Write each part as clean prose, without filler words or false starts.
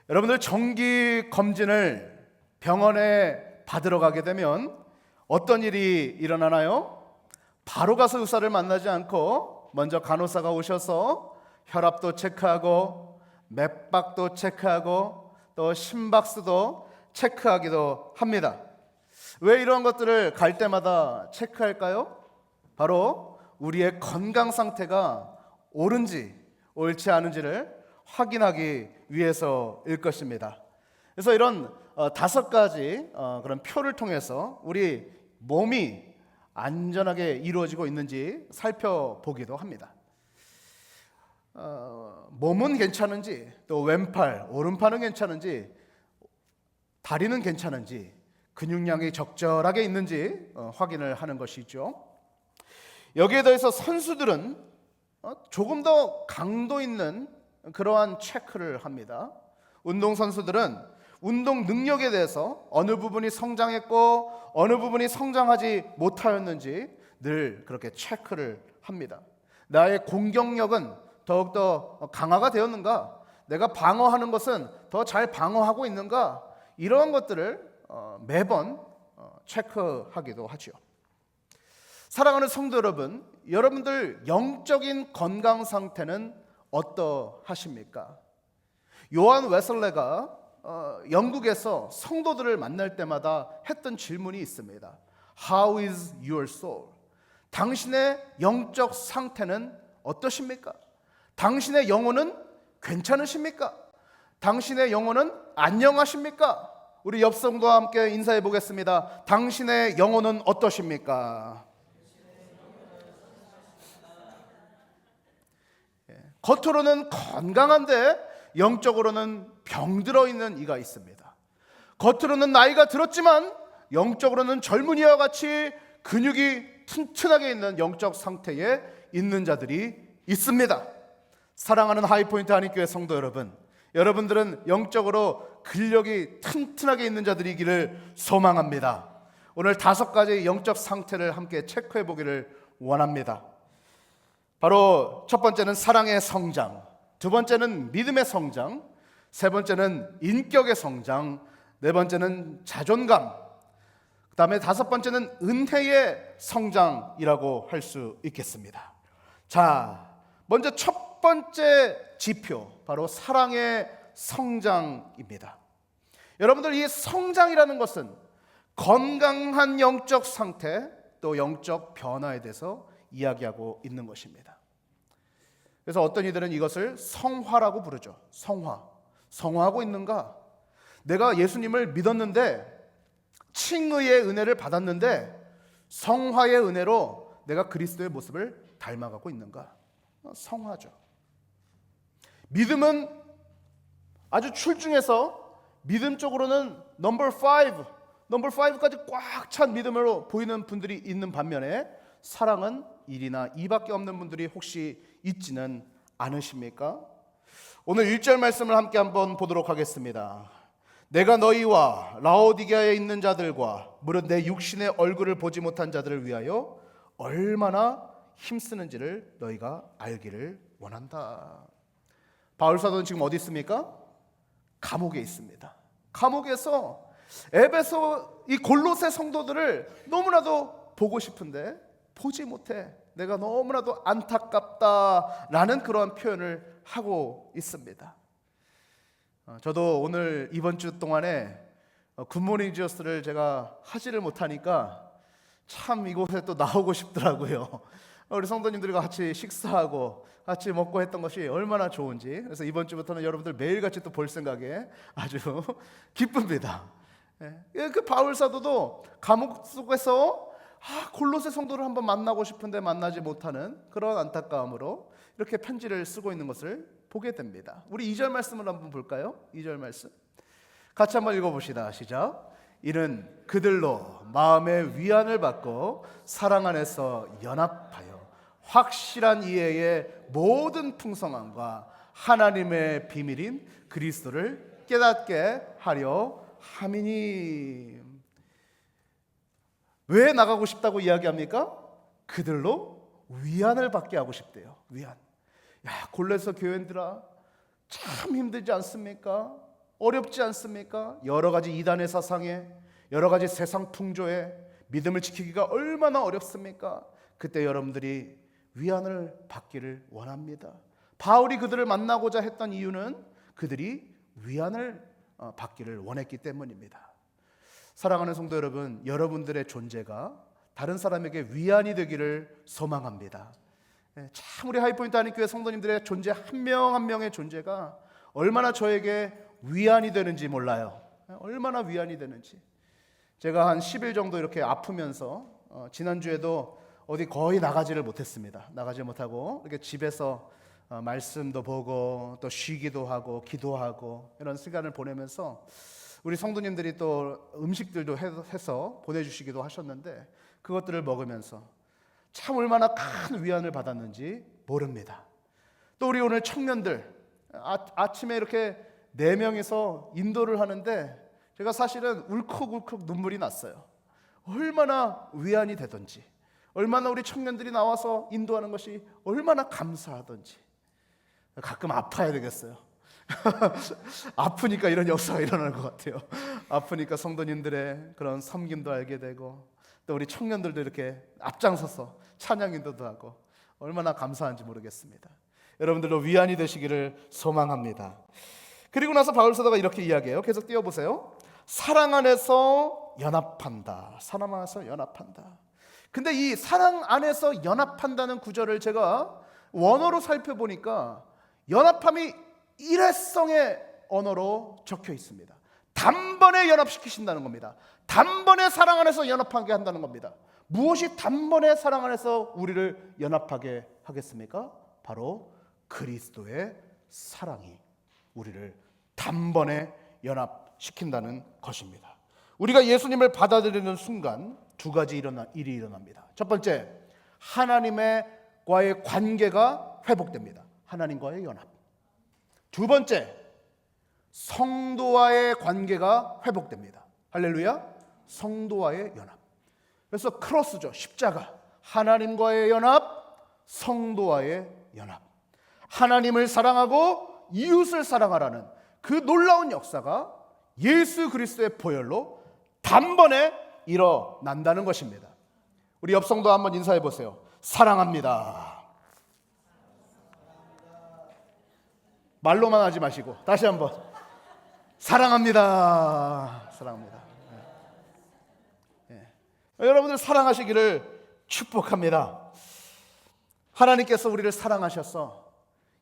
여러분들 정기 검진을 병원에 받으러 가게 되면 어떤 일이 일어나나요? 바로 가서 의사를 만나지 않고 먼저 간호사가 오셔서 혈압도 체크하고 맥박도 체크하고 또 심박수도 체크하기도 합니다. 왜 이런 것들을 갈 때마다 체크할까요? 바로 우리의 건강 상태가 옳은지 옳지 않은지를 확인하기 위해서일 것입니다. 그래서 이런 5가지 그런 표를 통해서 우리 몸이 안전하게 이루어지고 있는지 살펴보기도 합니다. 몸은 괜찮은지, 또 왼팔, 오른팔은 괜찮은지, 다리는 괜찮은지, 근육량이 적절하게 있는지 확인을 하는 것이죠. 여기에 더해서 선수들은 조금 더 강도 있는 그러한 체크를 합니다. 운동선수들은 운동 능력에 대해서 어느 부분이 성장했고 어느 부분이 성장하지 못하였는지 늘 그렇게 체크를 합니다. 나의 공격력은 더욱더 강화가 되었는가? 내가 방어하는 것은 더 잘 방어하고 있는가? 이러한 것들을 매번 체크하기도 하죠. 사랑하는 성도 여러분, 여러분들 영적인 건강 상태는 어떠하십니까? 요한 웨슬레가 영국에서 성도들을 만날 때마다 했던 질문이 있습니다. How is your soul? 당신의 영적 상태는 어떠십니까? 당신의 영혼은 괜찮으십니까? 당신의 영혼은 안녕하십니까? 우리 옆 성도와 함께 인사해 보겠습니다. 당신의 영혼은 어떠십니까? 겉으로는 건강한데 영적으로는 병들어 있는 이가 있습니다. 겉으로는 나이가 들었지만 영적으로는 젊은이와 같이 근육이 튼튼하게 있는 영적 상태에 있는 자들이 있습니다. 사랑하는 하이포인트 한인교회 성도 여러분, 여러분들은 영적으로 근력이 튼튼하게 있는 자들이기를 소망합니다. 오늘 5가지 영적 상태를 함께 체크해 보기를 원합니다. 바로 첫 번째는 사랑의 성장, 두 번째는 믿음의 성장, 세 번째는 인격의 성장, 네 번째는 자존감, 그 다음에 5번째는 은혜의 성장이라고 할 수 있겠습니다. 자, 먼저 첫 번째 지표, 바로 사랑의 성장입니다. 여러분들, 이 성장이라는 것은 건강한 영적 상태, 또 영적 변화에 대해서 이야기하고 있는 것입니다. 그래서 어떤 이들은 이것을 성화라고 부르죠. 성화하고 있는가? 내가 예수님을 믿었는데, 칭의의 은혜를 받았는데 성화의 은혜로 내가 그리스도의 모습을 닮아가고 있는가? 성화죠. 믿음은 아주 출중해서 믿음 쪽으로는 넘버 5까지 꽉 찬 믿음으로 보이는 분들이 있는 반면에 사랑은 1이나 2밖에 없는 분들이 혹시 있지는 않으십니까? 오늘 1절 말씀을 함께 한번 보도록 하겠습니다. 내가 너희와 라오디게아에 있는 자들과 무릇 내 육신의 얼굴을 보지 못한 자들을 위하여 얼마나 힘쓰는지를 너희가 알기를 원한다. 바울 사도는 지금 어디 있습니까? 감옥에 있습니다. 감옥에서 에베소 이 골로새 성도들을 너무나도 보고 싶은데 보지 못해 내가 너무나도 안타깝다라는 그러한 표현을 하고 있습니다. 저도 오늘 이번 주 동안에 굿모닝 지어스를 제가 하지를 못하니까 참 이곳에 또 나오고 싶더라고요. 우리 성도님들과 같이 식사하고 같이 먹고 했던 것이 얼마나 좋은지, 그래서 이번 주부터는 여러분들 매일같이 또 볼 생각에 아주 기쁩니다. 그 바울 사도도 감옥 속에서 골로새 성도를 한번 만나고 싶은데 만나지 못하는 그런 안타까움으로 이렇게 편지를 쓰고 있는 것을 보게 됩니다. 우리 2절 말씀을 한번 볼까요? 2절 말씀 같이 한번 읽어봅시다. 시작. 이는 그들로 마음의 위안을 받고 사랑 안에서 연합하여 확실한 이해의 모든 풍성함과 하나님의 비밀인 그리스도를 깨닫게 하려 함이니. 왜 나가고 싶다고 이야기합니까? 그들로 위안을 받게 하고 싶대요. 위안. 야, 골로새 교회들아 참 힘들지 않습니까? 어렵지 않습니까? 여러 가지 이단의 사상에, 여러 가지 세상 풍조에 믿음을 지키기가 얼마나 어렵습니까? 그때 여러분들이 위안을 받기를 원합니다. 바울이 그들을 만나고자 했던 이유는 그들이 위안을 받기를 원했기 때문입니다. 사랑하는 성도 여러분, 여러분들의 존재가 다른 사람에게 위안이 되기를 소망합니다. 참 우리 하이포인트 한인교회 성도님들의 존재 한 명 한 명의 존재가 얼마나 저에게 위안이 되는지 몰라요. 얼마나 위안이 되는지. 제가 한 10일 정도 이렇게 아프면서 지난주에도 어디 거의 나가지를 못했습니다. 나가지 못하고 이렇게 집에서 말씀도 보고 또 쉬기도 하고 기도하고 이런 시간을 보내면서 우리 성도님들이 또 음식들도 해서 보내주시기도 하셨는데 그것들을 먹으면서 참 얼마나 큰 위안을 받았는지 모릅니다. 또 우리 오늘 청년들 아침에 이렇게 4명이서 인도를 하는데 제가 사실은 울컥울컥 눈물이 났어요. 얼마나 위안이 되던지, 얼마나 우리 청년들이 나와서 인도하는 것이 얼마나 감사하던지. 가끔 아파야 되겠어요. 아프니까 이런 역사가 일어나는 것 같아요. 아프니까 성도님들의 그런 섬김도 알게 되고 또 우리 청년들도 이렇게 앞장서서 찬양 인도도 하고 얼마나 감사한지 모르겠습니다. 여러분들도 위안이 되시기를 소망합니다. 그리고 나서 바울 사도가 이렇게 이야기해요. 계속 띄워보세요. 사랑 안에서 연합한다. 사랑 안에서 연합한다. 근데 이 사랑 안에서 연합한다는 구절을 제가 원어로 살펴보니까 연합함이 일회성의 언어로 적혀 있습니다. 단번에 연합시키신다는 겁니다. 단번에 사랑 안에서 연합하게 한다는 겁니다. 무엇이 단번에 사랑 안에서 우리를 연합하게 하겠습니까? 바로 그리스도의 사랑이 우리를 단번에 연합시킨다는 것입니다. 우리가 예수님을 받아들이는 순간 2가지 일이 일어납니다. 첫 번째, 하나님과의 관계가 회복됩니다. 하나님과의 연합. 두 번째, 성도와의 관계가 회복됩니다. 할렐루야. 성도와의 연합. 그래서 크로스죠. 십자가. 하나님과의 연합, 성도와의 연합. 하나님을 사랑하고 이웃을 사랑하라는 그 놀라운 역사가 예수 그리스도의 보혈로 단번에 일어난다는 것입니다. 우리 옆 성도 한번 인사해 보세요. 사랑합니다. 말로만 하지 마시고 다시 한번 사랑합니다. 사랑합니다. 여러분들 사랑하시기를 축복합니다. 하나님께서 우리를 사랑하셔서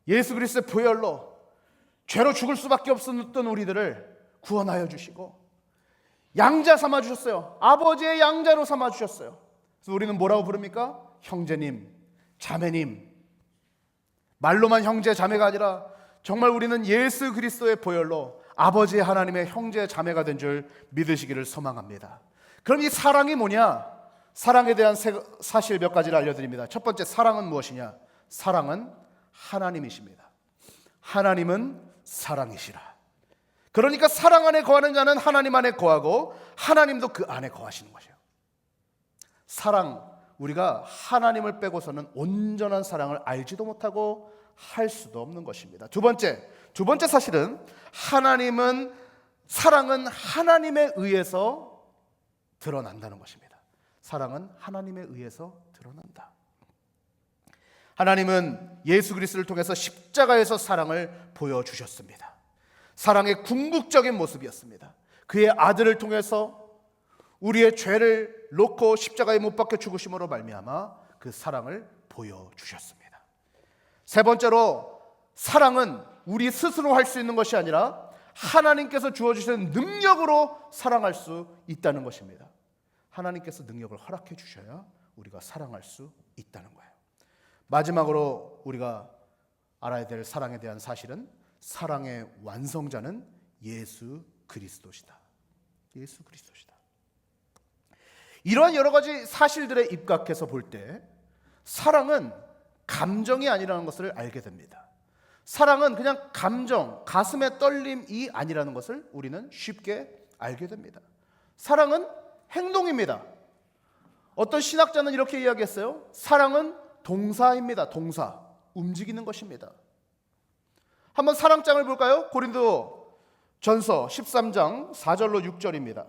예수 그리스도의 보혈로 죄로 죽을 수밖에 없었던 우리들을 구원하여 주시고 양자 삼아 주셨어요. 아버지의 양자로 삼아 주셨어요. 그래서 우리는 뭐라고 부릅니까? 형제님, 자매님. 말로만 형제, 자매가 아니라 정말 우리는 예수 그리스도의 보혈로 아버지의 하나님의 형제, 자매가 된 줄 믿으시기를 소망합니다. 그럼 이 사랑이 뭐냐? 사랑에 대한 사실 몇 가지를 알려드립니다. 첫 번째, 사랑은 무엇이냐? 사랑은 하나님이십니다. 하나님은 사랑이시라. 그러니까 사랑 안에 거하는 자는 하나님 안에 거하고 하나님도 그 안에 거하시는 것이에요. 사랑, 우리가 하나님을 빼고서는 온전한 사랑을 알지도 못하고 할 수도 없는 것입니다. 두 번째 사실은 사랑은 하나님에 의해서 드러난다는 것입니다. 사랑은 하나님에 의해서 드러난다. 하나님은 예수 그리스도를 통해서 십자가에서 사랑을 보여주셨습니다. 사랑의 궁극적인 모습이었습니다. 그의 아들을 통해서 우리의 죄를 놓고 십자가에 못 박혀 죽으심으로 말미암아 그 사랑을 보여주셨습니다. 세 번째로, 사랑은 우리 스스로 할 수 있는 것이 아니라 하나님께서 주어주시는 능력으로 사랑할 수 있다는 것입니다. 하나님께서 능력을 허락해 주셔야 우리가 사랑할 수 있다는 거예요. 마지막으로 우리가 알아야 될 사랑에 대한 사실은 사랑의 완성자는 예수 그리스도시다. 예수 그리스도시다. 이러한 여러 가지 사실들에 입각해서 볼 때 사랑은 감정이 아니라는 것을 알게 됩니다. 사랑은 그냥 감정, 가슴의 떨림이 아니라는 것을 우리는 쉽게 알게 됩니다. 사랑은 행동입니다. 어떤 신학자는 이렇게 이야기했어요. 사랑은 동사입니다. 동사, 움직이는 것입니다. 한번 사랑장을 볼까요? 고린도 전서 13장 4절로 6절입니다.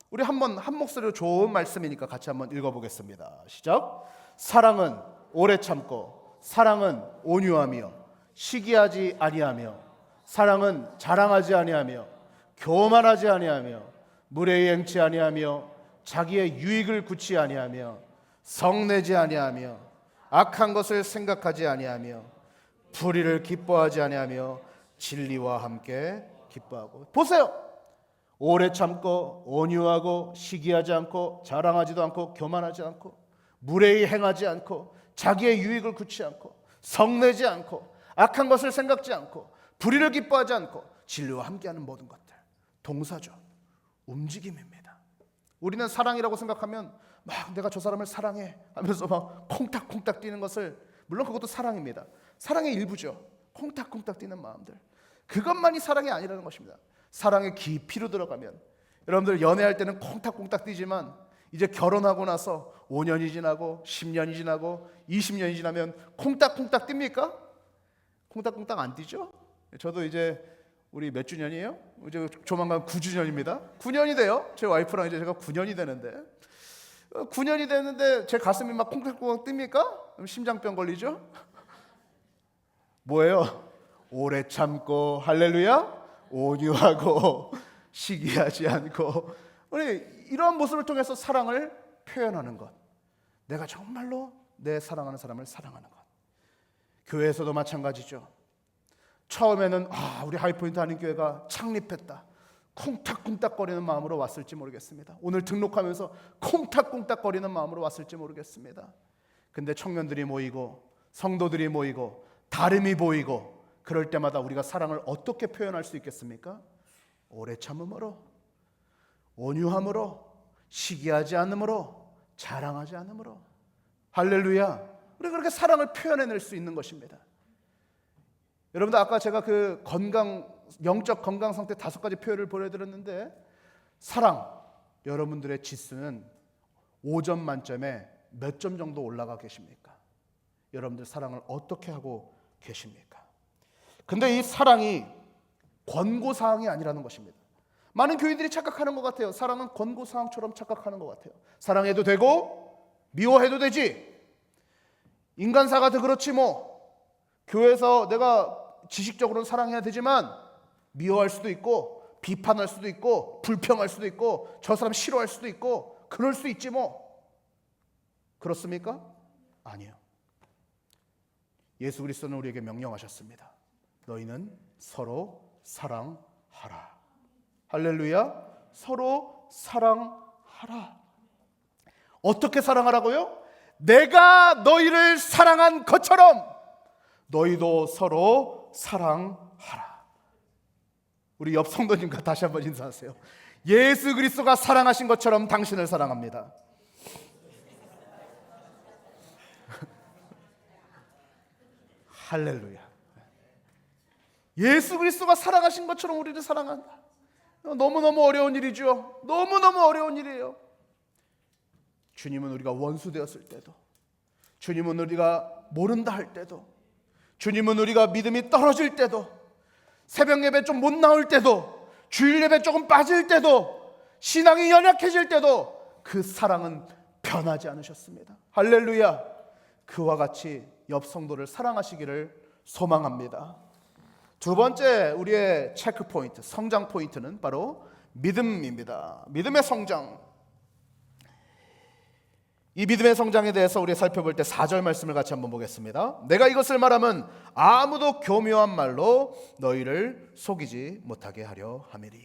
우리 한번 한 목소리로 좋은 말씀이니까 같이 한번 읽어보겠습니다. 시작. 사랑은 오래 참고 사랑은 온유하며 시기하지 아니하며 사랑은 자랑하지 아니하며 교만하지 아니하며 무례히 행치 아니하며 자기의 유익을 굳지 아니하며 성내지 아니하며 악한 것을 생각하지 아니하며 불의를 기뻐하지 아니하며 진리와 함께 기뻐하고. 보세요. 오래 참고 온유하고 시기하지 않고 자랑하지도 않고 교만하지 않고 무례히 행하지 않고 자기의 유익을 굳지 않고 성내지 않고 악한 것을 생각지 않고 불의를 기뻐하지 않고 진리와 함께하는 모든 것들. 동사죠. 움직임입니다. 우리는 사랑이라고 생각하면 막 내가 저 사람을 사랑해 하면서 막 콩닥콩닥 뛰는 것을, 물론 그것도 사랑입니다. 사랑의 일부죠. 콩닥콩닥 뛰는 마음들, 그것만이 사랑이 아니라는 것입니다. 사랑의 깊이로 들어가면, 여러분들 연애할 때는 콩닥콩닥 뛰지만 이제 결혼하고 나서 5년이 지나고 10년이 지나고 20년이 지나면 콩닥콩닥 뜁니까? 콩닥콩닥 안 뛰죠? 저도 이제 우리 몇 주년이에요? 이제 조만간 9주년입니다. 9년이 돼요. 제 와이프랑 이제 제가 9년이 되는데 9년이 됐는데 제 가슴이 막 콩닥콩닥 뜁니까? 그럼 심장병 걸리죠? 뭐예요? 오래 참고 할렐루야 온유하고 시기하지 않고, 우리 이런 모습을 통해서 사랑을 표현하는 것, 내가 정말로 내 사랑하는 사람을 사랑하는 것. 교회에서도 마찬가지죠. 처음에는 우리 하이포인트 한인교회가 창립했다, 콩닥콩닥거리는 마음으로 왔을지 모르겠습니다. 오늘 등록하면서 콩닥콩닥거리는 마음으로 왔을지 모르겠습니다. 근데 청년들이 모이고 성도들이 모이고 다름이 보이고 그럴 때마다 우리가 사랑을 어떻게 표현할 수 있겠습니까? 오래 참음으로, 온유함으로, 시기하지 않음으로, 자랑하지 않음으로. 할렐루야. 우리가 그렇게 사랑을 표현해낼 수 있는 것입니다. 여러분들, 아까 제가 그 영적 건강 상태 5가지 표현을 보여드렸는데, 사랑, 여러분들의 지수는 5점 만점에 몇 점 정도 올라가 계십니까? 여러분들 사랑을 어떻게 하고 계십니까? 근데 이 사랑이 권고사항이 아니라는 것입니다. 많은 교인들이 착각하는 것 같아요. 사랑은 권고사항처럼 착각하는 것 같아요. 사랑해도 되고 미워해도 되지, 인간사가 더 그렇지 뭐. 교회에서 내가 지식적으로는 사랑해야 되지만 미워할 수도 있고 비판할 수도 있고 불평할 수도 있고 저 사람 싫어할 수도 있고 그럴 수 있지 뭐. 그렇습니까? 아니요. 예수 그리스도는 우리에게 명령하셨습니다. 너희는 서로 사랑하라. 할렐루야. 서로 사랑하라. 어떻게 사랑하라고요? 내가 너희를 사랑한 것처럼 너희도 서로 사랑하라. 우리 옆 성도님과 다시 한번 인사하세요. 예수 그리스도가 사랑하신 것처럼 당신을 사랑합니다. 할렐루야. 예수 그리스도가 사랑하신 것처럼 우리를 사랑한다. 너무너무 어려운 일이죠. 너무너무 어려운 일이에요. 주님은 우리가 원수 되었을 때도, 주님은 우리가 모른다 할 때도, 주님은 우리가 믿음이 떨어질 때도, 새벽 예배 좀 못 나올 때도, 주일 예배 조금 빠질 때도, 신앙이 연약해질 때도 그 사랑은 변하지 않으셨습니다. 할렐루야. 그와 같이 옆 성도를 사랑하시기를 소망합니다. 두 번째 우리의 체크 포인트, 성장 포인트는 바로 믿음입니다. 믿음의 성장. 이 믿음의 성장에 대해서 우리 살펴볼 때 4절 말씀을 같이 한번 보겠습니다. 내가 이것을 말하면 아무도 교묘한 말로 너희를 속이지 못하게 하려 함이리.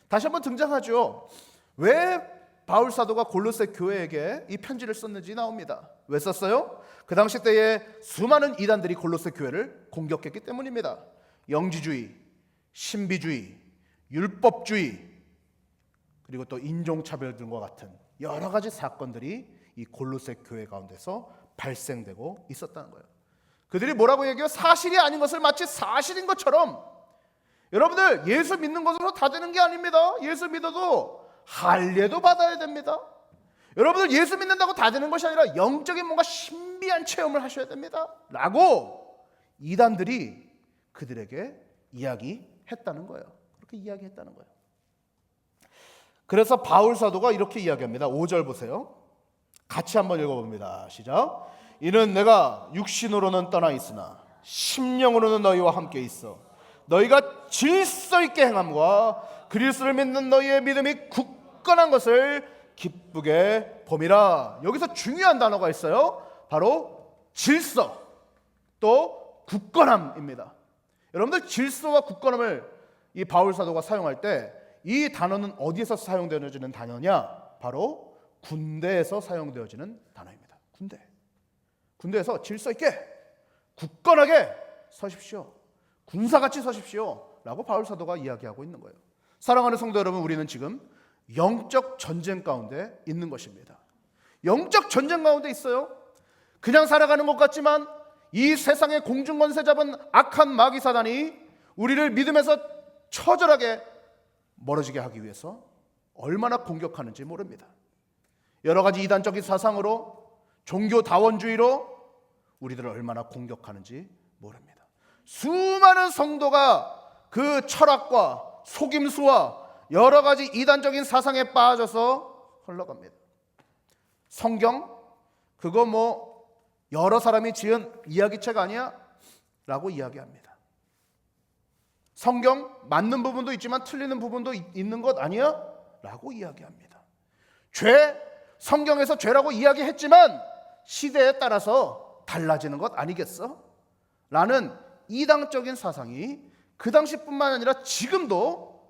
다시 한번 등장하죠. 왜 바울 사도가 골로새 교회에게 이 편지를 썼는지 나옵니다. 왜 썼어요? 그 당시 때에 수많은 이단들이 골로새 교회를 공격했기 때문입니다. 영지주의, 신비주의, 율법주의, 그리고 또 인종차별 등과 같은 여러 가지 사건들이 이 골로새 교회 가운데서 발생되고 있었다는 거예요. 그들이 뭐라고 얘기해요? 사실이 아닌 것을 마치 사실인 것처럼. 여러분들, 예수 믿는 것으로 다 되는 게 아닙니다. 예수 믿어도 할례도 받아야 됩니다. 여러분들, 예수 믿는다고 다 되는 것이 아니라 영적인 뭔가 신비한 체험을 하셔야 됩니다 라고 이단들이 그들에게 이야기했다는 거예요. 그렇게 이야기했다는 거예요. 그래서 바울 사도가 이렇게 이야기합니다. 5절 보세요. 같이 한번 읽어봅니다. 시작. 이는 내가 육신으로는 떠나 있으나 심령으로는 너희와 함께 있어 너희가 질서 있게 행함과 그리스도를 믿는 너희의 믿음이 굳건한 것을 기쁘게 봄이라. 여기서 중요한 단어가 있어요. 바로 질서 또 굳건함입니다. 여러분들 질서와 굳건함을 이 바울 사도가 사용할 때 이 단어는 어디에서 사용되어지는 단어냐? 바로 군대에서 사용되어지는 단어입니다. 군대에서 질서 있게 굳건하게 서십시오. 군사같이 서십시오 라고 바울 사도가 이야기하고 있는 거예요. 사랑하는 성도 여러분, 우리는 지금 영적 전쟁 가운데 있는 것입니다. 영적 전쟁 가운데 있어요. 그냥 살아가는 것 같지만 이 세상의 공중권세 잡은 악한 마귀 사단이 우리를 믿음에서 처절하게 멀어지게 하기 위해서 얼마나 공격하는지 모릅니다. 여러 가지 이단적인 사상으로 종교 다원주의로 우리들을 얼마나 공격하는지 모릅니다. 수많은 성도가 그 철학과 속임수와 여러 가지 이단적인 사상에 빠져서 흘러갑니다. 성경 그거 뭐 여러 사람이 지은 이야기책 아니야? 라고 이야기합니다. 성경 맞는 부분도 있지만 틀리는 부분도 있는 것 아니야? 라고 이야기합니다. 성경에서 죄라고 이야기했지만 시대에 따라서 달라지는 것 아니겠어? 라는 이당적인 사상이 그 당시뿐만 아니라 지금도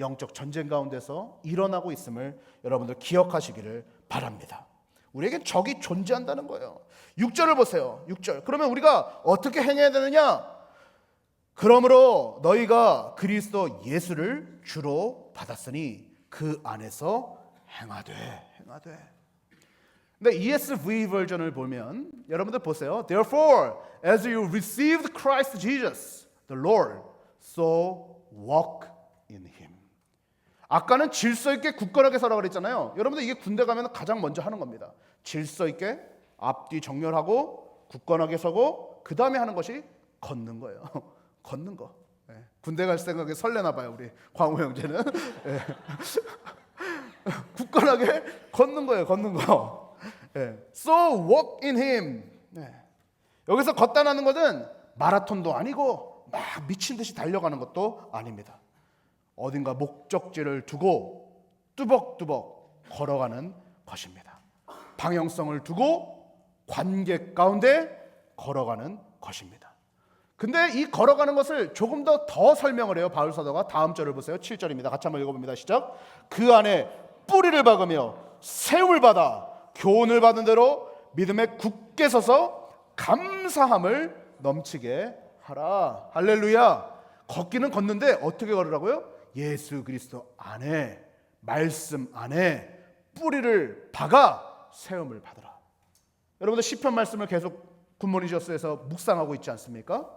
영적 전쟁 가운데서 일어나고 있음을 여러분들 기억하시기를 바랍니다. 우리에겐 적이 존재한다는 거예요. 6절을 보세요. 6절. 그러면 우리가 어떻게 행해야 되느냐? 그러므로 너희가 그리스도 예수를 주로 받았으니 그 안에서 행하되. 근데 ESV 버전을 보면 여러분들 보세요. Therefore, as you received Christ Jesus, the Lord, so walk in Him. 아까는 질서 있게 굳건하게 서라 그랬잖아요. 여러분들 이게 군대 가면 가장 먼저 하는 겁니다. 질서 있게 앞뒤 정렬하고 굳건하게 서고 그 다음에 하는 것이 걷는 거예요. 걷는 거. 군대 갈 생각에 설레나 봐요, 우리 광호 형제는. 굳건하게 걷는 거예요, 걷는 거. So walk in Him. 여기서 걷다라는 것은 마라톤도 아니고 막 미친 듯이 달려가는 것도 아닙니다. 어딘가 목적지를 두고 뚜벅뚜벅 걸어가는 것입니다. 방향성을 두고 관객 가운데 걸어가는 것입니다. 근데 이 걸어가는 것을 조금 더 설명을 해요. 바울 사도가 다음 절을 보세요. 7절입니다. 같이 한번 읽어봅니다. 시작. 그 안에 뿌리를 박으며 세움을 받아 교훈을 받은 대로 믿음에 굳게 서서 감사함을 넘치게 하라. 할렐루야. 걷기는 걷는데 어떻게 걸으라고요? 예수 그리스도 안에, 말씀 안에 뿌리를 박아 세움을 받으라. 여러분들 시편 말씀을 계속 굿모닝저스에서 묵상하고 있지 않습니까?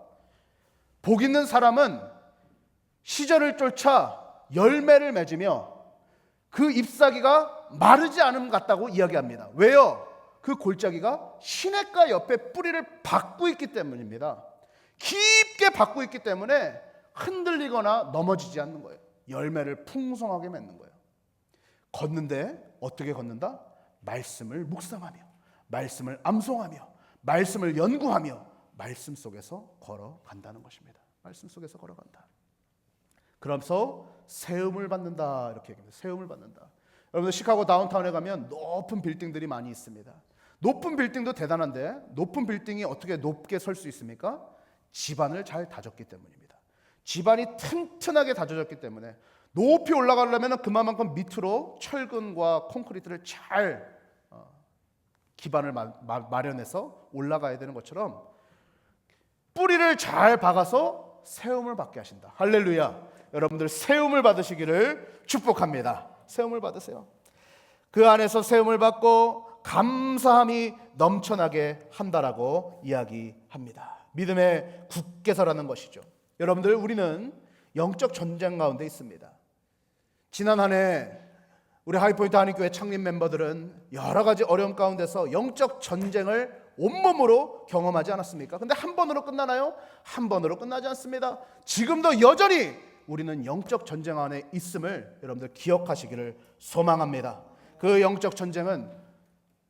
복 있는 사람은 시절을 쫓아 열매를 맺으며 그 잎사귀가 마르지 않음 같다고 이야기합니다. 왜요? 그 골짜기가 시냇가 옆에 뿌리를 박고 있기 때문입니다. 깊게 박고 있기 때문에 흔들리거나 넘어지지 않는 거예요. 열매를 풍성하게 맺는 거예요. 걷는데 어떻게 걷는다? 말씀을 묵상하며, 말씀을 암송하며, 말씀을 연구하며 말씀 속에서 걸어간다는 것입니다. 말씀 속에서 걸어간다. 그러면서 세움을 받는다 이렇게 얘기합니다. 세움을 받는다. 여러분들 시카고 다운타운에 가면 높은 빌딩들이 많이 있습니다. 높은 빌딩도 대단한데 높은 빌딩이 어떻게 높게 설 수 있습니까? 지반을 잘 다졌기 때문입니다. 지반이 튼튼하게 다져졌기 때문에 높이 올라가려면 그만큼 밑으로 철근과 콘크리트를 잘 기반을 마련해서 올라가야 되는 것처럼 뿌리를 잘 박아서 세움을 받게 하신다. 할렐루야. 여러분들 세움을 받으시기를 축복합니다. 세움을 받으세요. 그 안에서 세움을 받고 감사함이 넘쳐나게 한다라고 이야기합니다. 믿음의 굳게 서라는 것이죠. 여러분들 우리는 영적 전쟁 가운데 있습니다. 지난 한 해 우리 하이포인트 한인교회 창립 멤버들은 여러 가지 어려움 가운데서 영적 전쟁을 온몸으로 경험하지 않았습니까? 근데 한 번으로 끝나나요? 한 번으로 끝나지 않습니다. 지금도 여전히 우리는 영적 전쟁 안에 있음을 여러분들 기억하시기를 소망합니다. 그 영적 전쟁은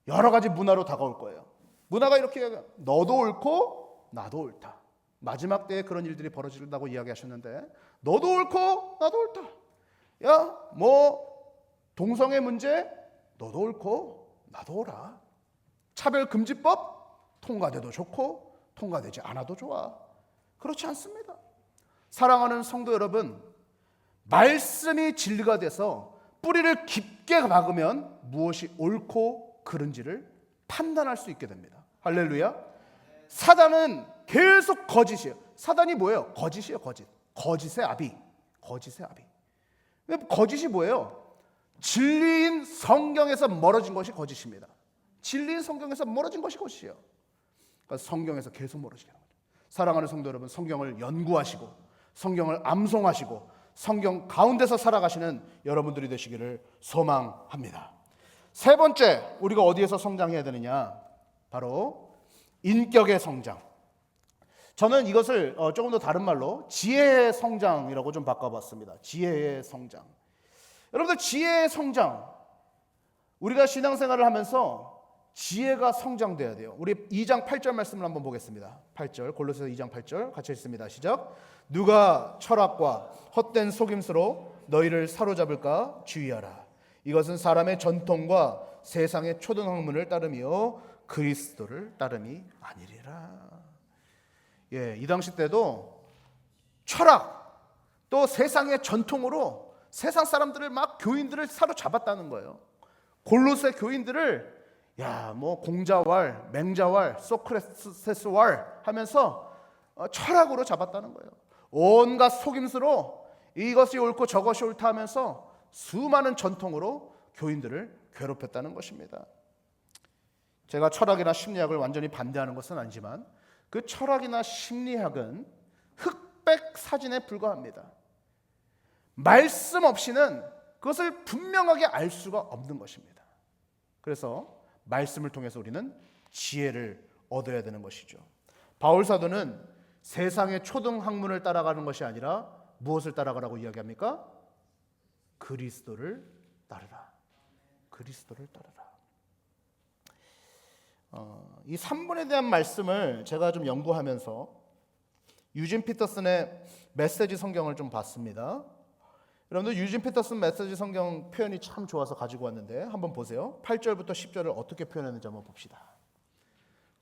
여러 가지 문화로 다가올 거예요. 문화가 이렇게 얘기해요. 너도 옳고 나도 옳다. 마지막 때에 그런 일들이 벌어진다고 이야기하셨는데, 너도 옳고 나도 옳다. 야, 동성애 문제 너도 옳고 나도 옳아. 차별금지법 통과돼도 좋고 통과되지 않아도 좋아. 그렇지 않습니다. 사랑하는 성도 여러분, 말씀이 진리가 돼서 뿌리를 깊게 박으면 무엇이 옳고 그른지를 판단할 수 있게 됩니다. 할렐루야. 사단은 계속 거짓이에요. 사단이 뭐예요? 거짓이에요. 거짓의 아비. 거짓이 뭐예요? 진리인 성경에서 멀어진 것이 거짓입니다. 진리인 성경에서 멀어진 것이 거짓이에요. 그러니까 성경에서 계속 멀어지게 하는 거죠. 사랑하는 성도 여러분, 성경을 연구하시고 성경을 암송하시고 성경 가운데서 살아가시는 여러분들이 되시기를 소망합니다. 세 번째, 우리가 어디에서 성장해야 되느냐? 바로 인격의 성장. 저는 이것을 조금 더 다른 말로 지혜의 성장이라고 좀 바꿔봤습니다. 지혜의 성장. 여러분들, 지혜의 성장, 우리가 신앙생활을 하면서 지혜가 성장돼야 돼요. 우리 2장 8절 말씀을 한번 보겠습니다. 8절, 골로새서 2장 8절 같이 읽습니다. 시작. 누가 철학과 헛된 속임수로 너희를 사로잡을까 주의하라. 이것은 사람의 전통과 세상의 초등학문을 따름이요 그리스도를 따름이 아니리라. 이 당시 때도 철학 또 세상의 전통으로 세상 사람들을 막 교인들을 사로잡았다는 거예요. 골로새 교인들을 공자왈, 맹자왈, 소크라테스왈 하면서 철학으로 잡았다는 거예요. 온갖 속임수로 이것이 옳고 저것이 옳다 하면서 수많은 전통으로 교인들을 괴롭혔다는 것입니다. 제가 철학이나 심리학을 완전히 반대하는 것은 아니지만 그 철학이나 심리학은 흑백 사진에 불과합니다. 말씀 없이는 그것을 분명하게 알 수가 없는 것입니다. 그래서 말씀을 통해서 우리는 지혜를 얻어야 되는 것이죠. 바울 사도는 세상의 초등학문을 따라가는 것이 아니라 무엇을 따라가라고 이야기합니까? 그리스도를 따르라. 그리스도를 따르라. 이 3분에 대한 말씀을 제가 좀 연구하면서 유진 피터슨의 메시지 성경을 좀 봤습니다. 여러분들, 유진 피터슨 메시지 성경 표현이 참 좋아서 가지고 왔는데 한번 보세요. 8절부터 10절을 어떻게 표현했는지 한번 봅시다.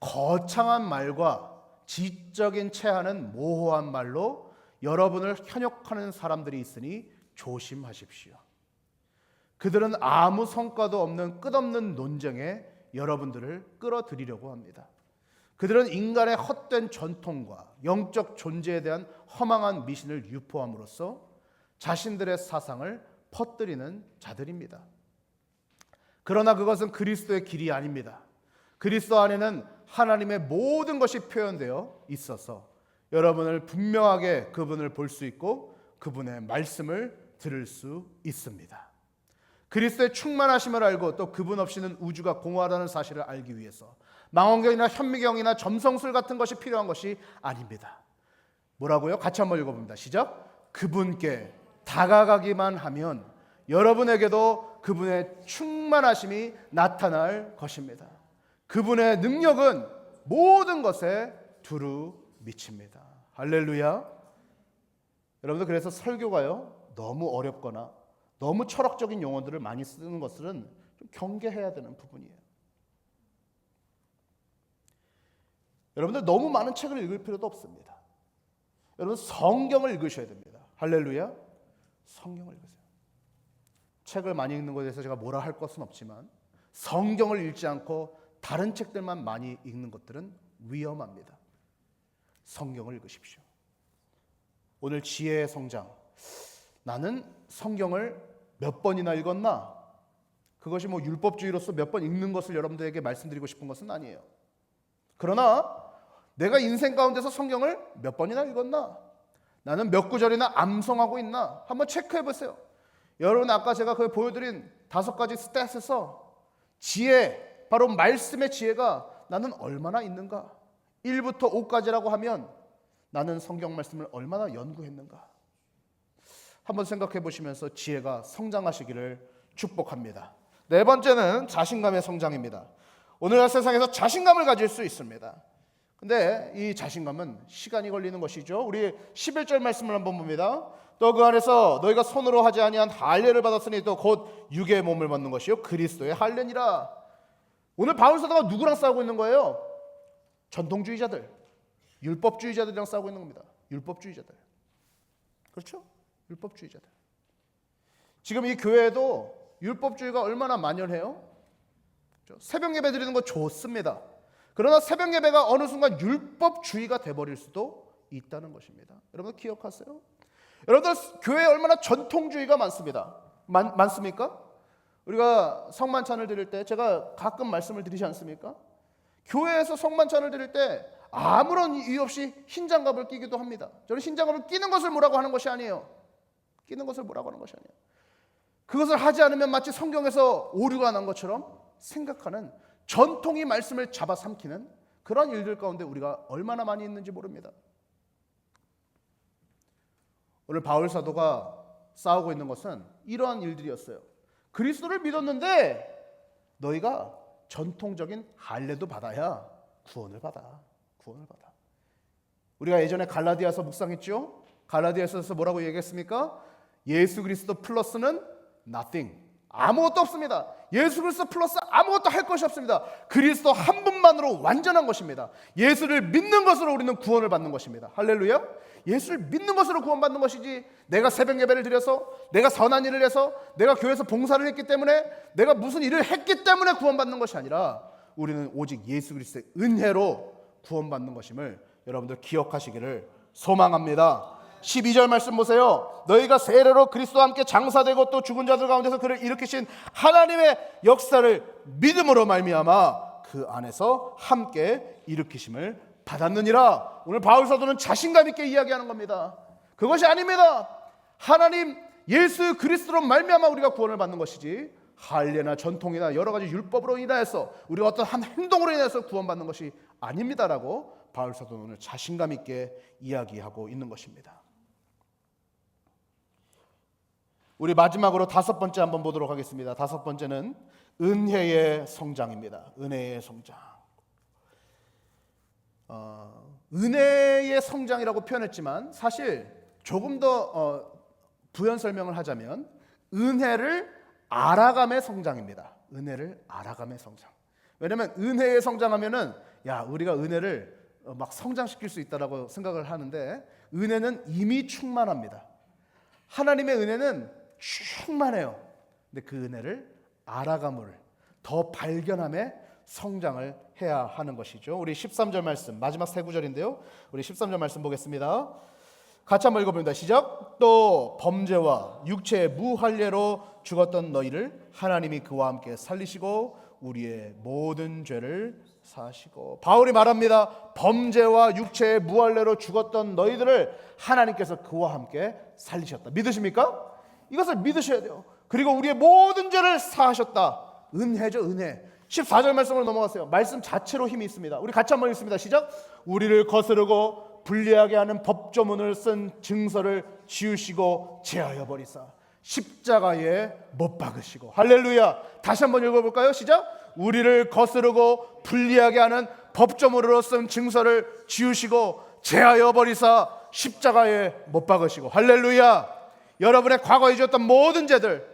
거창한 말과 지적인 체하는 모호한 말로 여러분을 현혹하는 사람들이 있으니 조심하십시오. 그들은 아무 성과도 없는 끝없는 논쟁에 여러분들을 끌어들이려고 합니다. 그들은 인간의 헛된 전통과 영적 존재에 대한 허망한 미신을 유포함으로써 자신들의 사상을 퍼뜨리는 자들입니다. 그러나 그것은 그리스도의 길이 아닙니다. 그리스도 안에는 하나님의 모든 것이 표현되어 있어서 여러분을 분명하게 그분을 볼 수 있고 그분의 말씀을 들을 수 있습니다. 그리스도의 충만하심을 알고 또 그분 없이는 우주가 공허하다는 사실을 알기 위해서 망원경이나 현미경이나 점성술 같은 것이 필요한 것이 아닙니다. 뭐라고요? 같이 한번 읽어봅니다. 시작. 그분께 다가가기만 하면 여러분에게도 그분의 충만하심이 나타날 것입니다. 그분의 능력은 모든 것에 두루 미칩니다. 할렐루야. 여러분들, 그래서 설교가요 너무 어렵거나 너무 철학적인 용어들을 많이 쓰는 것은 좀 경계해야 되는 부분이에요. 여러분들, 너무 많은 책을 읽을 필요도 없습니다. 여러분, 성경을 읽으셔야 됩니다. 할렐루야. 성경을 읽으세요. 책을 많이 읽는 것에 대해서 제가 뭐라 할 것은 없지만 성경을 읽지 않고 다른 책들만 많이 읽는 것들은 위험합니다. 성경을 읽으십시오. 오늘 지혜의 성장. 나는 성경을 몇 번이나 읽었나? 그것이 율법주의로서 몇 번 읽는 것을 여러분들에게 말씀드리고 싶은 것은 아니에요. 그러나 내가 인생 가운데서 성경을 몇 번이나 읽었나? 나는 몇 구절이나 암송하고 있나? 한번 체크해 보세요. 여러분, 아까 제가 보여드린 5가지 스탯에서 지혜, 바로 말씀의 지혜가 나는 얼마나 있는가? 1부터 5까지라고 하면 나는 성경 말씀을 얼마나 연구했는가? 한번 생각해 보시면서 지혜가 성장하시기를 축복합니다. 네 번째는 자신감의 성장입니다. 오늘날 세상에서 자신감을 가질 수 있습니다. 근데 이 자신감은 시간이 걸리는 것이죠. 우리 11절 말씀을 한번 봅니다. 또 그 안에서 너희가 손으로 하지 아니한 할례를 받았으니 또 곧 육의 몸을 받는 것이요 그리스도의 할례니라. 오늘 바울 사도가 누구랑 싸우고 있는 거예요? 전통주의자들, 율법주의자들이랑 싸우고 있는 겁니다. 율법주의자들. 그렇죠? 율법주의자들. 지금 이 교회에도 율법주의가 얼마나 만연해요? 새벽 예배 드리는 거 좋습니다. 그러나 새벽 예배가 어느 순간 율법주의가 돼버릴 수도 있다는 것입니다. 여러분 기억하세요? 여러분들 교회에 얼마나 전통주의가 많습니다. 많습니까? 우리가 성만찬을 드릴 때 제가 가끔 말씀을 드리지 않습니까? 교회에서 성만찬을 드릴 때 아무런 이유 없이 흰 장갑을 끼기도 합니다. 저는 흰 장갑을 끼는 것을 뭐라고 하는 것이 아니에요. 끼는 것을 뭐라고 하는 것이 아니에요. 그것을 하지 않으면 마치 성경에서 오류가 난 것처럼 생각하는 전통이 말씀을 잡아삼키는 그런 일들 가운데 우리가 얼마나 많이 있는지 모릅니다. 오늘 바울 사도가 싸우고 있는 것은 이러한 일들이었어요. 그리스도를 믿었는데 너희가 전통적인 할례도 받아야 구원을 받아. 우리가 예전에 갈라디아서 묵상했죠? 갈라디아서에서 뭐라고 얘기했습니까? 예수 그리스도 플러스는 nothing. 아무것도 없습니다. 예수 그리스도 플러스 아무것도 할 것이 없습니다. 그리스도 한 분만으로 완전한 것입니다. 예수를 믿는 것으로 우리는 구원을 받는 것입니다. 할렐루야. 예수를 믿는 것으로 구원받는 것이지 내가 새벽 예배를 드려서 내가 선한 일을 해서 내가 교회에서 봉사를 했기 때문에 내가 무슨 일을 했기 때문에 구원받는 것이 아니라 우리는 오직 예수 그리스도의 은혜로 구원받는 것임을 여러분들 기억하시기를 소망합니다. 12절 말씀 보세요. 너희가 세례로 그리스도와 함께 장사되고 또 죽은 자들 가운데서 그를 일으키신 하나님의 역사를 믿음으로 말미암아 그 안에서 함께 일으키심을 받았느니라. 오늘 바울 사도는 자신감 있게 이야기하는 겁니다. 그것이 아닙니다. 하나님 예수 그리스도로 말미암아 우리가 구원을 받는 것이지 할례나 전통이나 여러 가지 율법으로 인하여서 우리가 어떤 한 행동으로 인해서 구원받는 것이 아닙니다라고 바울 사도는 오늘 자신감 있게 이야기하고 있는 것입니다. 우리 마지막으로 다섯 번째 한번 보도록 하겠습니다. 다섯 번째는 은혜의 성장입니다. 은혜의 성장. 은혜의 성장이라고 표현했지만 사실 조금 더 부연 설명을 하자면 은혜를 알아감의 성장입니다. 은혜를 알아감의 성장. 왜냐하면 은혜의 성장하면은 우리가 은혜를 막 성장시킬 수 있다라고 생각을 하는데 은혜는 이미 충만합니다. 하나님의 은혜는 충만해요. 근데 그 은혜를 알아감을 더 발견함에 성장을 해야 하는 것이죠. 우리 13절 말씀 마지막 세 구절인데요. 우리 13절 말씀 보겠습니다. 같이 한번 읽어봅니다. 시작. 또 범죄와 육체의 무할례로 죽었던 너희를 하나님이 그와 함께 살리시고 우리의 모든 죄를 사하시고. 바울이 말합니다. 범죄와 육체의 무할례로 죽었던 너희들을 하나님께서 그와 함께 살리셨다. 믿으십니까? 이것을 믿으셔야 돼요. 그리고 우리의 모든 죄를 사하셨다. 은혜죠, 은혜. 14절 말씀으로 넘어가세요. 말씀 자체로 힘이 있습니다. 우리 같이 한번 읽습니다. 시작. 우리를 거스르고 불리하게 하는 법조문을 쓴 증서를 지우시고 제하여 버리사 십자가에 못 박으시고. 할렐루야. 다시 한번 읽어볼까요? 시작. 우리를 거스르고 불리하게 하는 법조문으로 쓴 증서를 지우시고 제하여 버리사 십자가에 못 박으시고. 할렐루야. 여러분의 과거에 지었던 모든 죄들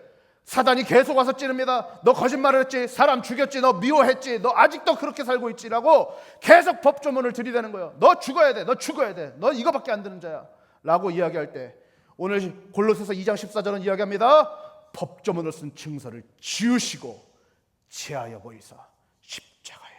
사단이 계속 와서 찌릅니다. 너 거짓말을 했지, 사람 죽였지, 너 미워했지, 너 아직도 그렇게 살고 있지라고 계속 법조문을 들이대는 거예요. 너 죽어야 돼, 너 죽어야 돼, 너 이거밖에 안 되는 자야 라고 이야기할 때 오늘 골로새서 2장 14절은 이야기합니다. 법조문을 쓴 증서를 지우시고 제하여 버리사 십자가에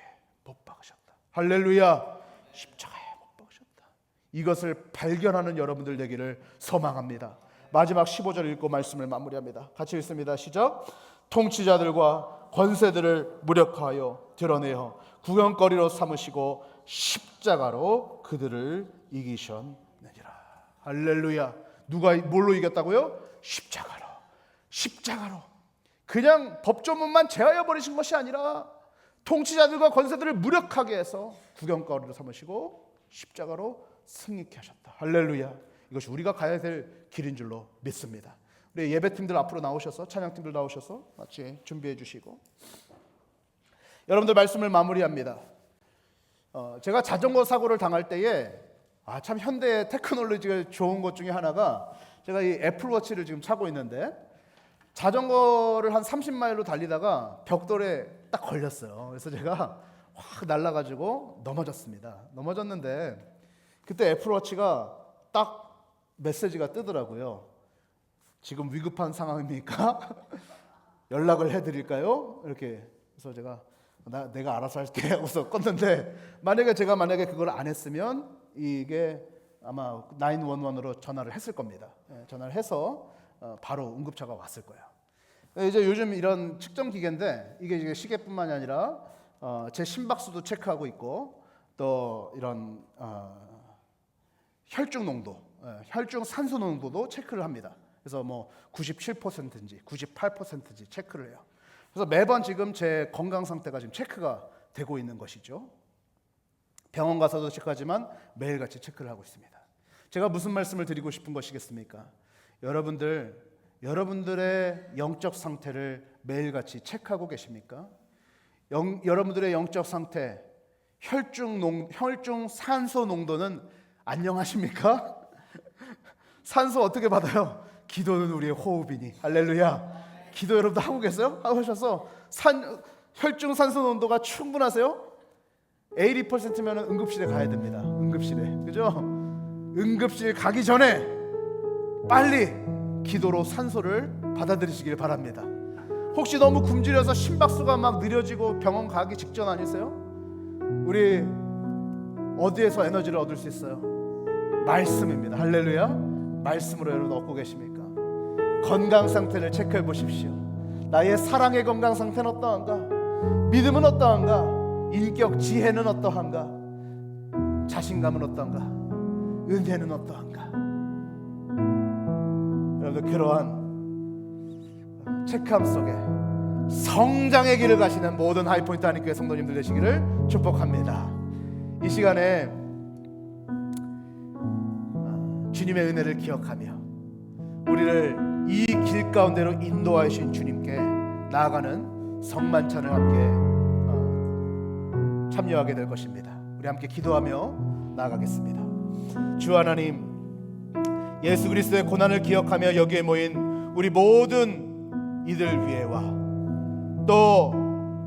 못 박으셨다. 할렐루야. 십자가에 못 박으셨다. 이것을 발견하는 여러분들 되기를 소망합니다. 마지막 15절 읽고 말씀을 마무리합니다. 같이 읽습니다. 시작. 통치자들과 권세들을 무력하여 드러내어 구경거리로 삼으시고 십자가로 그들을 이기셨느니라. 할렐루야. 누가 뭘로 이겼다고요? 십자가로. 십자가로. 그냥 법조문만 제하여 버리신 것이 아니라 통치자들과 권세들을 무력하게 해서 구경거리로 삼으시고 십자가로 승리케 하셨다. 할렐루야. 이것이 우리가 가야 될 길인 줄로 믿습니다. 우리 예배팀들 앞으로 나오셔서, 찬양팀들 나오셔서 같이 준비해 주시고, 여러분들 말씀을 마무리합니다. 제가 자전거 사고를 당할 때에 참 현대 테크놀로지가 좋은 것 중에 하나가, 제가 이 애플워치를 지금 차고 있는데 자전거를 한 30마일로 달리다가 벽돌에 딱 걸렸어요. 그래서 제가 확 날아가지고 넘어졌는데 그때 애플워치가 딱 메시지가 뜨더라고요. 지금 위급한 상황입니까? 연락을 해드릴까요? 이렇게. 그래서 제가 내가 알아서 할게 하고서 껐는데, 만약에 그걸 안 했으면 이게 아마 911으로 전화를 했을 겁니다. 전화를 해서 바로 응급차가 왔을 거예요. 이제 요즘 이런 측정 기계인데, 이게 시계뿐만이 아니라 제 심박수도 체크하고 있고, 또 이런 혈중 농도, 혈중 산소 농도도 체크를 합니다. 그래서 뭐 97%인지 98%인지 체크를 해요. 그래서 매번 지금 제 건강 상태가 지금 체크가 되고 있는 것이죠. 병원 가서도 체크하지만 매일같이 체크를 하고 있습니다. 제가 무슨 말씀을 드리고 싶은 것이겠습니까? 여러분들의 영적 상태를 매일같이 체크하고 계십니까? 여러분들의 영적 상태, 혈중 산소 농도는 안녕하십니까? 산소 어떻게 받아요? 기도는 우리의 호흡이니. 할렐루야. 기도 여러분도 하고 계세요? 하고 하셔서 혈중 산소 농도가 충분하세요? 80%면 응급실에 가야 됩니다. 응급실에. 그죠? 응급실 가기 전에 빨리 기도로 산소를 받아들이시길 바랍니다. 혹시 너무 굶주려서 심박수가 막 느려지고 병원 가기 직전 아니세요? 우리 어디에서 에너지를 얻을 수 있어요? 말씀입니다. 할렐루야. 말씀으로 여러분 얻고 계십니까? 건강 상태를 체크해 보십시오. 나의 사랑의 건강 상태는 어떠한가? 믿음은 어떠한가? 인격 지혜는 어떠한가? 자신감은 어떠한가? 은혜는 어떠한가? 여러분들 그러한 체크함 속에 성장의 길을 가시는 모든 하이포인트 하나님교회 성도님들 되시기를 축복합니다. 이 시간에 주님의 은혜를 기억하며 우리를 이 길 가운데로 인도하신 주님께 나아가는 성만찬을 함께 참여하게 될 것입니다. 우리 함께 기도하며 나아가겠습니다. 주 하나님, 예수 그리스도의 고난을 기억하며 여기에 모인 우리 모든 이들 위에와 또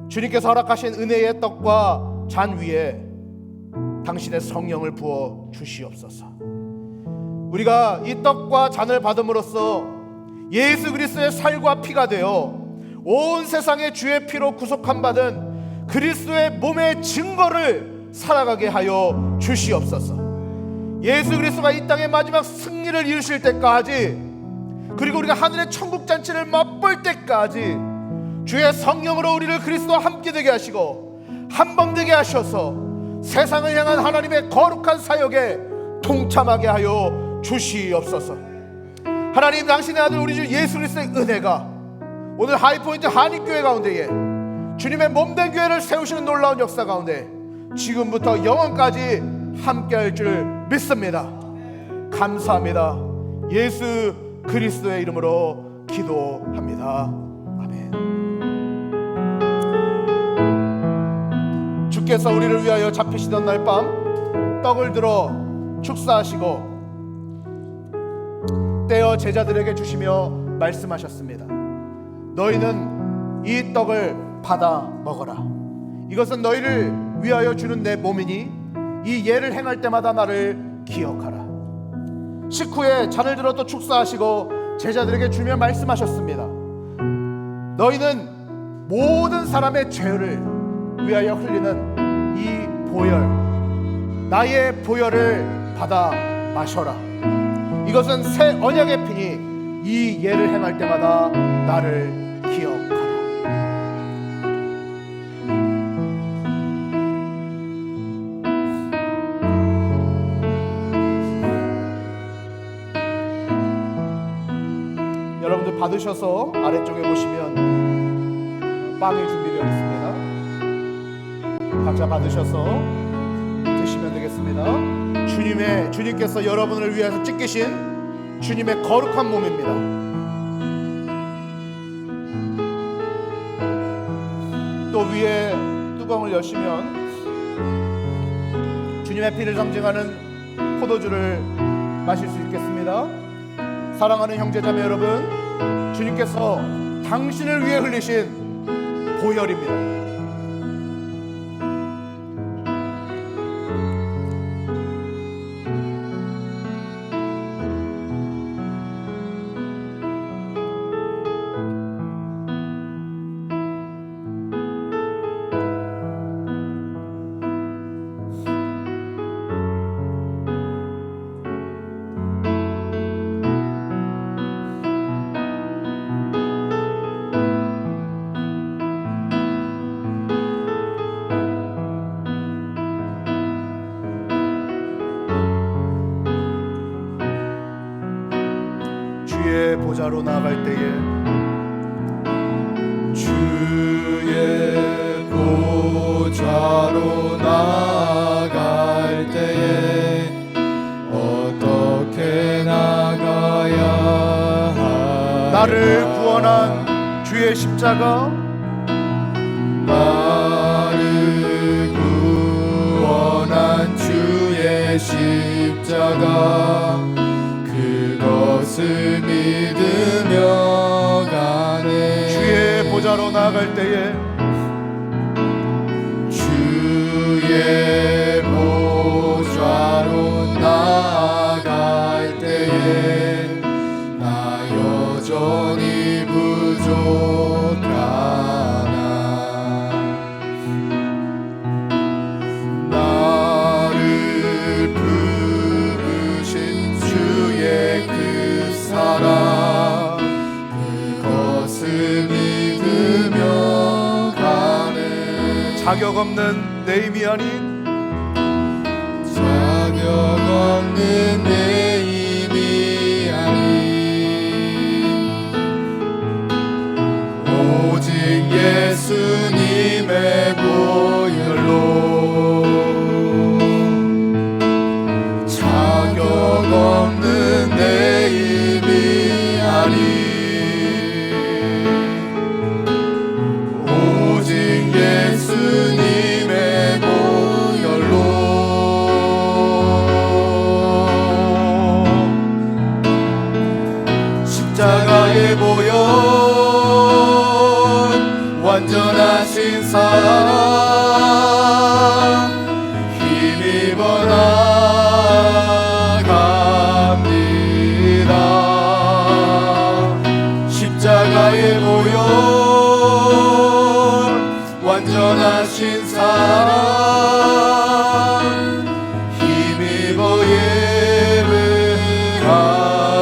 주님께서 허락하신 은혜의 떡과 잔 위에 당신의 성령을 부어 주시옵소서. 우리가 이 떡과 잔을 받음으로써 예수 그리스도의 살과 피가 되어 온 세상의 주의 피로 구속함 받은 그리스도의 몸의 증거를 살아가게 하여 주시옵소서. 예수 그리스도가 이 땅의 마지막 승리를 이루실 때까지, 그리고 우리가 하늘의 천국 잔치를 맛볼 때까지 주의 성령으로 우리를 그리스도와 함께 되게 하시고 한번되게 하셔서 세상을 향한 하나님의 거룩한 사역에 동참하게 하여 주시옵소서. 하나님, 당신의 아들 우리 주 예수 그리스도의 은혜가 오늘 하이포인트 한인교회 가운데에 주님의 몸된 교회를 세우시는 놀라운 역사 가운데 지금부터 영원까지 함께할 줄 믿습니다. 감사합니다. 예수 그리스도의 이름으로 기도합니다. 아멘. 주께서 우리를 위하여 잡히시던 날 밤 떡을 들어 축사하시고 떼어 제자들에게 주시며 말씀하셨습니다. 너희는 이 떡을 받아 먹어라. 이것은 너희를 위하여 주는 내 몸이니 이 예를 행할 때마다 나를 기억하라. 식후에 잔을 들어 또 축사하시고 제자들에게 주며 말씀하셨습니다. 너희는 모든 사람의 죄를 위하여 흘리는 이 보혈, 나의 보혈을 받아 마셔라. 이것은 새 언약의 피니 이 예를 행할 때마다 나를 기억하라. 여러분들 받으셔서 아래쪽에 보시면 빵이 준비되어 있습니다. 각자 받으셔서 드시면 되겠습니다. 주님께서 여러분을 위해서 찢기신 주님의 거룩한 몸입니다. 또 위에 뚜껑을 여시면 주님의 피를 상징하는 포도주를 마실 수 있겠습니다. 사랑하는 형제자매 여러분, 주님께서 당신을 위해 흘리신 보혈입니다. 주의 보좌로 나아갈 때에 주의 보좌로 나아갈 때에 어떻게 나가야 하나 나를 구원한 주의 십자가 나를 구원한 주의 십자가 그것을 믿으며 가네 주의 보좌로 나아갈 때에 주의 보좌로 나아갈 때에 나 여전히 부족하나 나를 부르신 주의 그 사랑 그것을 믿으며 가네 자격 없는 내 힘이 아닌 자격 없는 내 힘이 아닌 오직 예수님의 보혈로 자격 없는 내 힘이 아닌 오직 예수님의 보혈로 십자가의 보혈 완전하신 사랑 힘입어 나갑니다 십자가의 보혈 완전하신 사랑 힘입어 예배하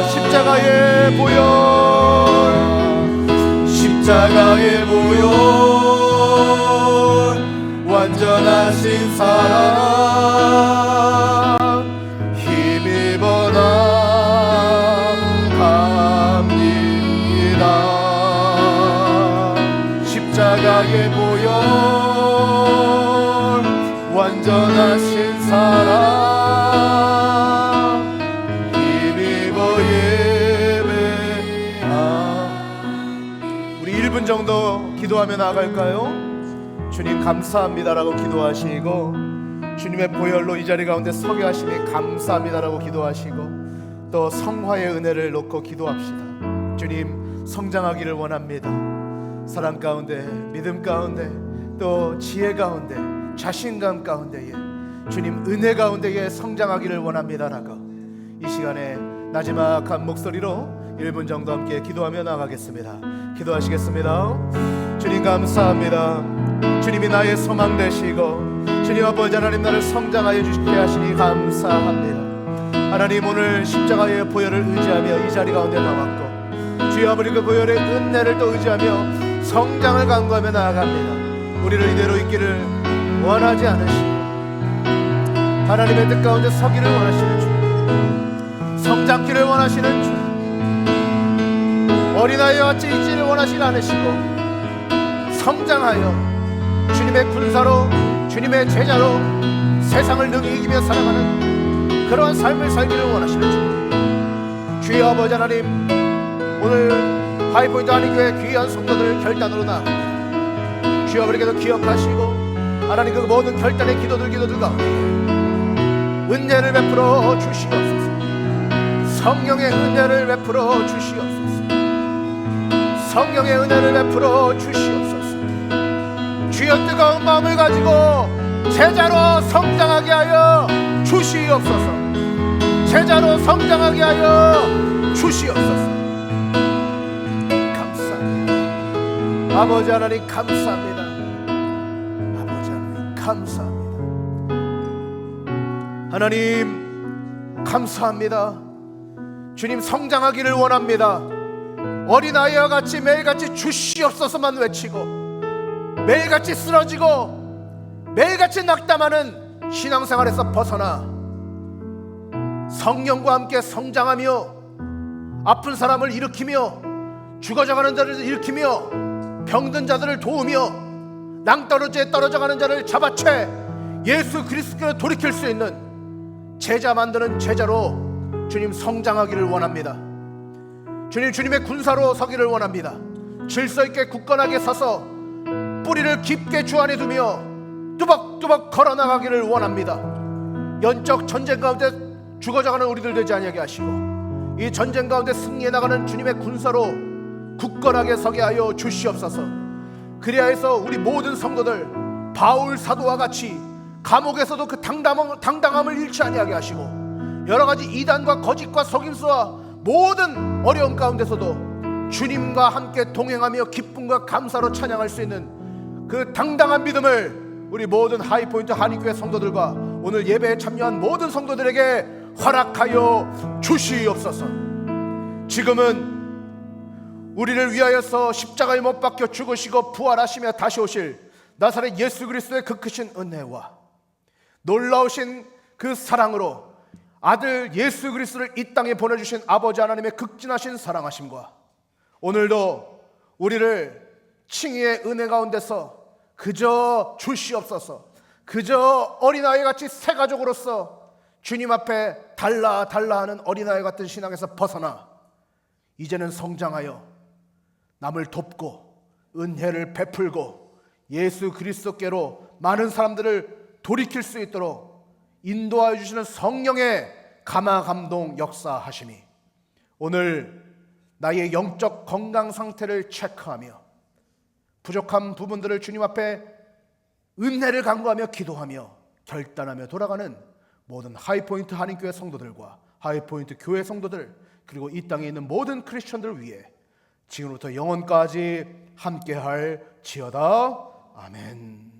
십자가의 보혈 십자가의 보혈 완전하신 사랑 힘입어 나갑니다 십자가의 보혈 완전하신 사랑 힘입어 예배하 우리 1분 정도 기도하며 나아갈까요? 주님 감사합니다라고 기도하시고 주님의 보혈로 이 자리 가운데 서게 하시니 감사합니다라고 기도하시고 또 성화의 은혜를 놓고 기도합시다. 주님 성장하기를 원합니다. 사랑 가운데 믿음 가운데 또 지혜 가운데 자신감 가운데에 주님 은혜 가운데에 성장하기를 원합니다라고 이 시간에 나지막한 목소리로 1분 정도 함께 기도하며 나가겠습니다. 기도하시겠습니다. 주님 감사합니다. 주님이 나의 소망 되시고 주님 아버지 하나님 나를 성장하여 주시게 하시니 감사합니다. 하나님 오늘 십자가의 보혈을 의지하며 이 자리 가운데 나왔고 주여 아버지 그 보혈의 은혜를 또 의지하며 성장을 간구하며 나아갑니다. 우리를 이대로 있기를 원하지 않으시고 하나님의 뜻 가운데 서기를 원하시는 주, 성장기를 원하시는 주, 어린아이와 같이 있지를 원하시지 않으시고 성장하여 주님의 군사로 주님의 제자로 세상을 능히 이기며 살아가는 그러한 삶을 살기를 원하시는 주, 주의 아버지 하나님, 오늘 하이포인트 한인교회 귀한 성도들을 결단으로 나아갑니다. 주여 우리에게도 기억하시고 하나님 그 모든 결단의 기도들 가운데 은혜를 베풀어 주시옵소서. 성령의 은혜를 베풀어 주시옵소서. 성령의 은혜를 베풀어 주시옵소서. 주여 뜨거운 마음을 가지고 제자로 성장하게 하여 주시옵소서. 제자로 성장하게 하여 주시옵소서. 감사합니다. 아버지 하나님 감사합니다. 아버지 하나님 감사합니다. 하나님 감사합니다. 주님 성장하기를 원합니다. 어린아이와 같이 매일같이 주시옵소서만 외치고 매일같이 쓰러지고 매일같이 낙담하는 신앙생활에서 벗어나 성령과 함께 성장하며 아픈 사람을 일으키며 죽어져가는 자를 일으키며 병든 자들을 도우며 낭떠러지에 떨어져가는 자를 잡아채 예수 그리스도로 돌이킬 수 있는 제자 만드는 제자로 주님 성장하기를 원합니다. 주님, 주님의 군사로 서기를 원합니다. 질서 있게 굳건하게 서서 뿌리를 깊게 주 안에 두며 뚜벅뚜벅 걸어나가기를 원합니다. 영적 전쟁 가운데 죽어져가는 우리들 되지 아니하게 하시고 이 전쟁 가운데 승리해 나가는 주님의 군사로 굳건하게 서게 하여 주시옵소서. 그리하여서 우리 모든 성도들 바울 사도와 같이 감옥에서도 그 당당함을 잃지 아니하게 하시고 여러가지 이단과 거짓과 속임수와 모든 어려움 가운데서도 주님과 함께 동행하며 기쁨과 감사로 찬양할 수 있는 그 당당한 믿음을 우리 모든 하이포인트 한인교회 성도들과 오늘 예배에 참여한 모든 성도들에게 허락하여 주시옵소서. 지금은 우리를 위하여서 십자가에 못 박혀 죽으시고 부활하시며 다시 오실 나사렛 예수 그리스도의 그 크신 은혜와 놀라우신 그 사랑으로 아들 예수 그리스도를 이 땅에 보내주신 아버지 하나님의 극진하신 사랑하심과 오늘도 우리를 칭의의 은혜 가운데서 그저 주시옵소서. 그저 어린아이같이 새 가족으로서 주님 앞에 달라 하는 어린아이 같은 신앙에서 벗어나 이제는 성장하여 남을 돕고 은혜를 베풀고 예수 그리스도께로 많은 사람들을 돌이킬 수 있도록 인도하여 주시는 성령의 감화 감동 역사하심이 오늘 나의 영적 건강 상태를 체크하며 부족한 부분들을 주님 앞에 은혜를 간구하며 기도하며 결단하며 돌아가는 모든 하이포인트 한인교회 성도들과 하이포인트 교회 성도들 그리고 이 땅에 있는 모든 크리스천들을 위해 지금부터 영원까지 함께할 지어다. 아멘.